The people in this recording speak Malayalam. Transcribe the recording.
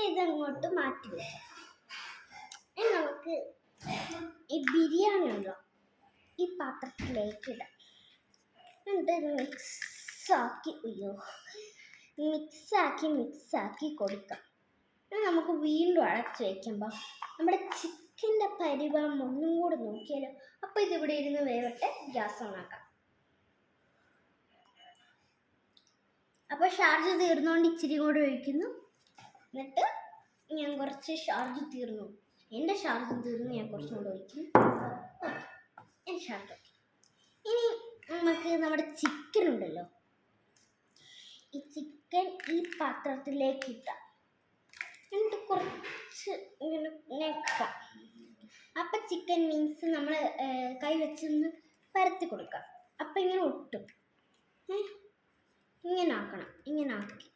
ഇതങ്ങോട്ട് മാറ്റി വെക്കാം. ഇനി നമുക്ക് ഈ ബിരിയാണി ഉണ്ടോ ഈ പാത്രത്തിലേക്ക് ഇടാം. എന്നിട്ട് ഇത് മിക്സാക്കി കൊടുക്കാം. നമുക്ക് വീണ്ടും അടച്ചു വയ്ക്കുമ്പോൾ നമ്മുടെ ചിക്കൻ്റെ പരിവം ഒന്നും കൂടെ നോക്കിയാലോ. അപ്പോൾ ഇതിവിടെ ഇരുന്ന് വേവട്ടെ. ഗ്യാസ് ഓണാക്കാം. അപ്പോൾ ഷാർജ് തീർന്നുകൊണ്ട് ഇച്ചിരി കൂടെ ഒഴിക്കുന്നു. എന്നിട്ട് ഞാൻ കുറച്ച് ഷാർജ് തീർന്നു, എൻ്റെ ഷാർജ് തീർന്നു, ഞാൻ കുറച്ചും കൂടെ ഒഴിക്കുന്നു. എൻ്റെ ഷാർജ് ഇനി നമുക്ക് നമ്മുടെ ചിക്കൻ ഉണ്ടല്ലോ, ഈ ചിക്കൻ ഈ പാത്രത്തിലേക്ക് ഇട്ടാം. എന്നിട്ട് കുറച്ച് ഇങ്ങനെ ഞെക്കാം. അപ്പം ചിക്കൻ മീൻസ് നമ്മൾ കൈ വെച്ചൊന്ന് പരത്തി കൊടുക്കാം. അപ്പം ഇങ്ങനെ ഒട്ടും. ഇങ്ങനെ ആക്കണം. ഇങ്ങനെ ആക്കി